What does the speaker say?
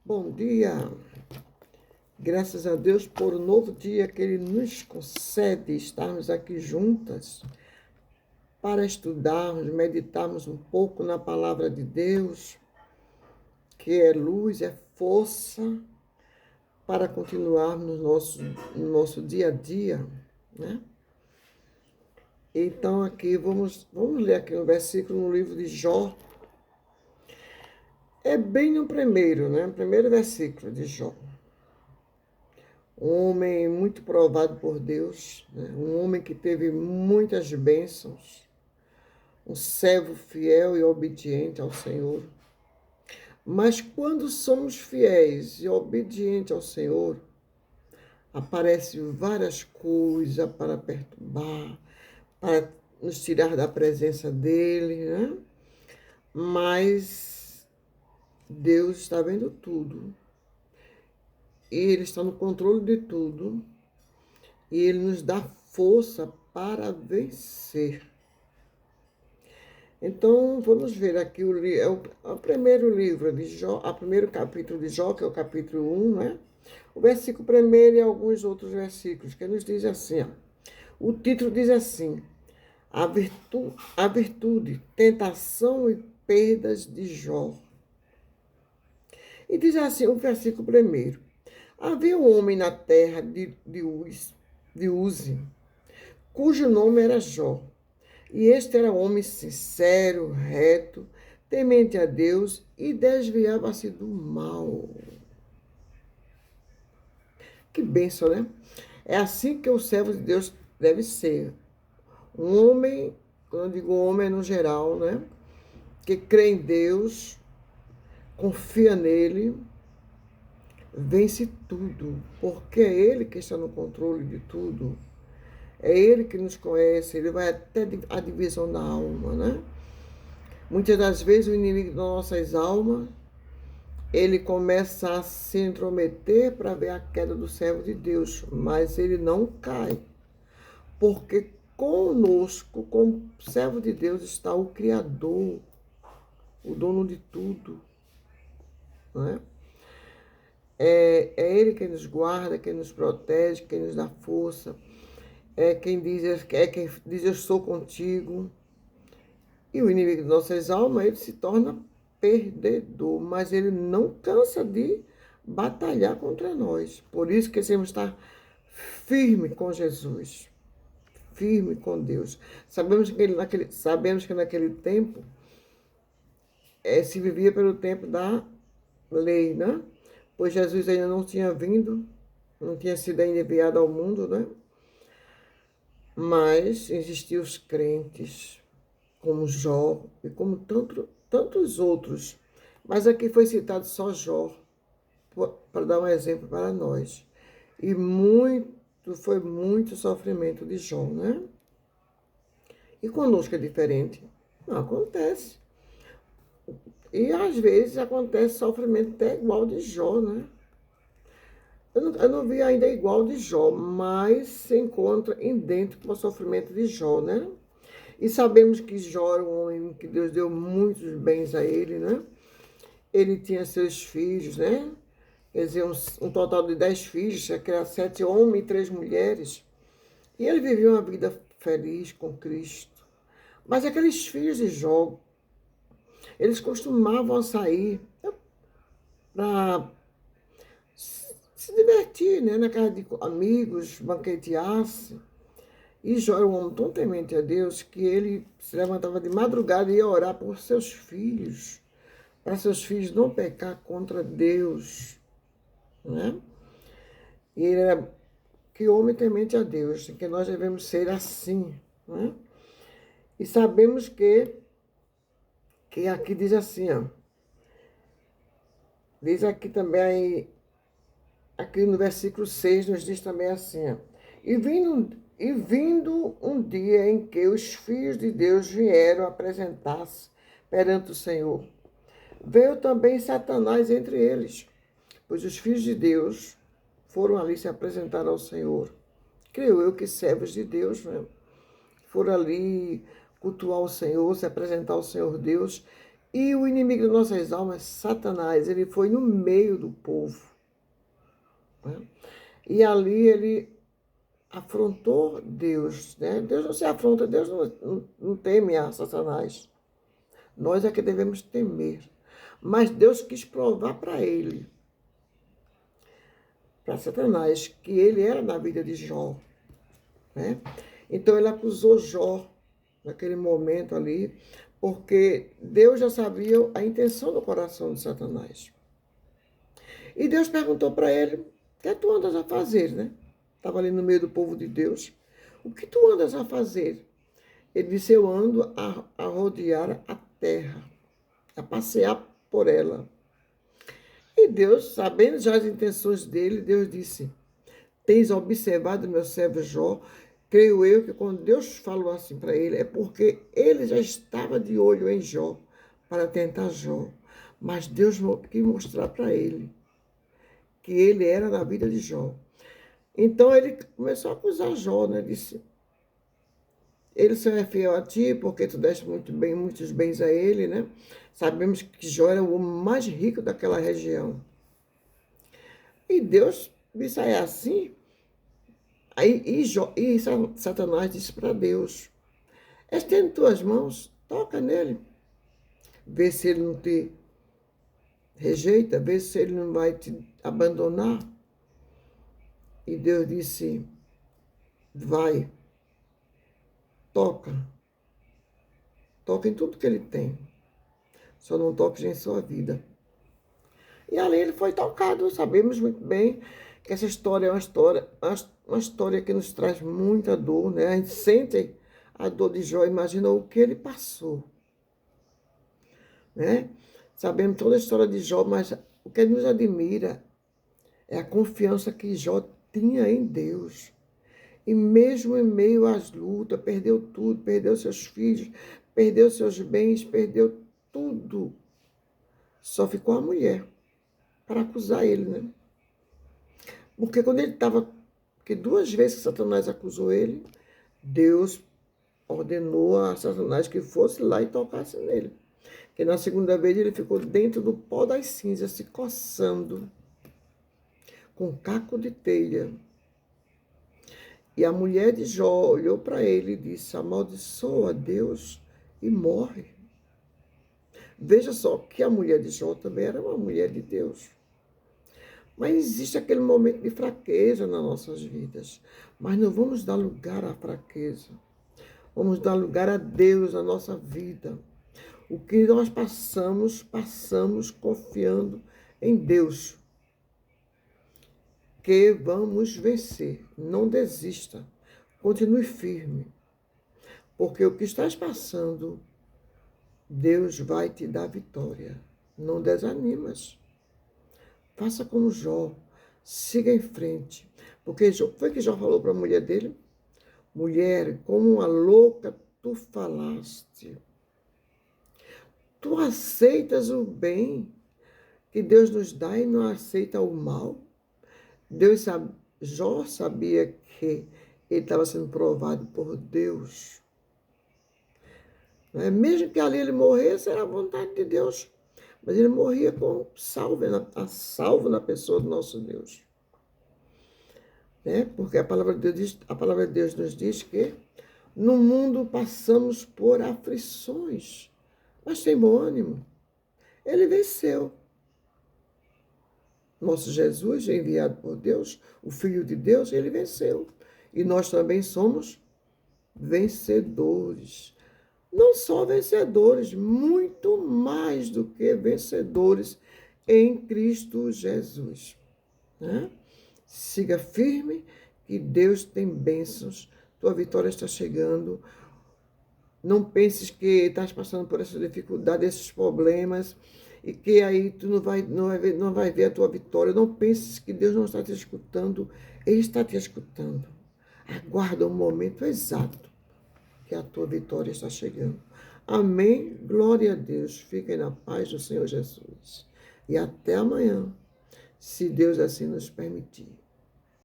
Bom dia, graças a Deus por um novo dia que Ele nos concede estarmos aqui juntas para estudarmos, meditarmos um pouco na palavra de Deus, que é luz, é força para continuarmos no nosso dia a dia, né? Então aqui vamos ler aqui um versículo no livro de Jó. É bem no primeiro, né? O primeiro versículo de Jó. Um homem muito provado por Deus, né? Um homem que teve muitas bênçãos, um servo fiel e obediente ao Senhor. Mas quando somos fiéis e obedientes ao Senhor, aparecem várias coisas para perturbar, para nos tirar da presença dele, né? Mas Deus está vendo tudo. E Ele está no controle de tudo. E Ele nos dá força para vencer. Então, vamos ver aqui o primeiro livro de Jó, o primeiro capítulo de Jó, que é o capítulo 1, né? O versículo primeiro e alguns outros versículos, que nos diz assim, ó. O título diz assim, a virtude, tentação e perdas de Jó. E diz assim, o versículo primeiro. Havia um homem na terra de Uzi, cujo nome era Jó. E este era homem sincero, reto, temente a Deus e desviava-se do mal. Que bênção, né? É assim que o servo de Deus deve ser. Um homem, quando eu digo homem é no geral, né? Que crê em Deus, confia nele, vence tudo, porque é Ele que está no controle de tudo. É Ele que nos conhece, Ele vai até a divisão da alma, né? Muitas das vezes o inimigo das nossas almas, ele começa a se intrometer para ver a queda do servo de Deus, mas ele não cai, porque conosco, como servo de Deus, está o Criador, o dono de tudo, né? É Ele quem nos guarda, quem nos protege, quem nos dá força, é quem diz eu sou contigo. E o inimigo de nossas almas, ele se torna perdedor, mas ele não cansa de batalhar contra nós. Por isso que devemos estar firme com Jesus, firme com Deus. Sabemos que naquele tempo se vivia pelo tempo da lei, né? Pois Jesus ainda não tinha vindo, não tinha sido ainda enviado ao mundo, né? Mas existiam os crentes, como Jó e como tantos outros. Mas aqui foi citado só Jó, para dar um exemplo para nós. E foi muito sofrimento de Jó, né? E conosco é diferente. Não acontece. E às vezes acontece sofrimento até igual de Jó, né? Eu não vi ainda igual de Jó, mas se encontra idêntico ao sofrimento de Jó, né? E sabemos que Jó era um homem que Deus deu muitos bens a ele, né? Ele tinha seus filhos, né? Quer dizer, um total de 10 filhos, que era 7 homens e 3 mulheres. E ele vivia uma vida feliz com Cristo. Mas aqueles filhos de Jó, eles costumavam sair para se divertir, né? Na casa de amigos, banquetear-se. E Jó era um homem tão temente a Deus que ele se levantava de madrugada e ia orar por seus filhos, para seus filhos não pecar contra Deus, né? E ele era que homem temente a Deus, que nós devemos ser assim, né? E sabemos que aqui diz assim, ó, diz aqui também, aqui no versículo 6 nos diz também assim, ó, e vindo um dia em que os filhos de Deus vieram apresentar-se perante o Senhor, veio também Satanás entre eles, pois os filhos de Deus foram ali se apresentar ao Senhor. Creio eu que servos de Deus, né? Foram ali cultuar o Senhor, se apresentar ao Senhor Deus, E o inimigo das nossas almas, Satanás, ele foi no meio do povo, né? E ali ele afrontou Deus, né? Deus não se afronta, Deus não teme a Satanás. Nós é que devemos temer. Mas Deus quis provar para ele, para Satanás, que ele era na vida de Jó, né? Então ele acusou Jó naquele momento ali, porque Deus já sabia a intenção do coração de Satanás. E Deus perguntou para ele: o que tu andas a fazer, né? Estava ali no meio do povo de Deus. O que tu andas a fazer? Ele disse: eu ando a rodear a terra, a passear por ela. E Deus, sabendo já as intenções dele, Deus disse: tens observado meu servo Jó? Creio eu que quando Deus falou assim para ele, é porque ele já estava de olho em Jó, para tentar Jó. Mas Deus quis mostrar para ele que ele era na vida de Jó. Então ele começou a acusar Jó, né? Disse: ele só é fiel a ti porque tu deste muito bem, muitos bens a ele, né? Sabemos que Jó era o homem mais rico daquela região. E Deus disse: é assim? E Satanás disse para Deus: estende tuas mãos, toca nele, vê se ele não te rejeita, vê se ele não vai te abandonar. E Deus disse: vai, toca, toca em tudo que ele tem, só não toques em sua vida. E ali ele foi tocado. Sabemos muito bem que essa história é uma história que nos traz muita dor, né? A gente sente a dor de Jó, imagina o que ele passou, né? Sabemos toda a história de Jó, mas o que nos admira é a confiança que Jó tinha em Deus. E mesmo em meio às lutas, perdeu tudo, perdeu seus filhos, perdeu seus bens, perdeu tudo. Só ficou a mulher para acusar ele, né? Porque quando ele estava... Porque 2 vezes que Satanás acusou ele, Deus ordenou a Satanás que fosse lá e tocasse nele. Que na segunda vez ele ficou dentro do pó das cinzas, se coçando, com caco de telha. E a mulher de Jó olhou para ele e disse: amaldiçoa Deus e morre. Veja só que a mulher de Jó também era uma mulher de Deus. Mas existe aquele momento de fraqueza nas nossas vidas. Mas não vamos dar lugar à fraqueza. Vamos dar lugar a Deus na nossa vida. O que nós passamos confiando em Deus. Que vamos vencer. Não desista. Continue firme. Porque o que estás passando, Deus vai te dar vitória. Não desanimas. Faça como Jó. Siga em frente. Porque foi que Jó falou para a mulher dele: mulher, como uma louca tu falaste. Tu aceitas o bem que Deus nos dá e não aceita o mal. Jó sabia que ele estava sendo provado por Deus. Mesmo que ali ele morresse, era a vontade de Deus. Mas ele morria salvo na pessoa do nosso Deus. Porque a palavra de Deus nos diz que no mundo passamos por aflições, mas tem bom ânimo. Ele venceu. Nosso Jesus, enviado por Deus, o Filho de Deus, ele venceu. E nós também somos vencedores. Não só vencedores, muito mais do que vencedores em Cristo Jesus. Né? Siga firme, que Deus tem bênçãos. Tua vitória está chegando. Não penses que estás passando por essa dificuldade, esses problemas, e que aí tu não vai ver a tua vitória. Não penses que Deus não está te escutando. Ele está te escutando. Aguarda o momento exato que a tua vitória está chegando. Amém? Glória a Deus. Fiquem na paz do Senhor Jesus. E até amanhã, se Deus assim nos permitir.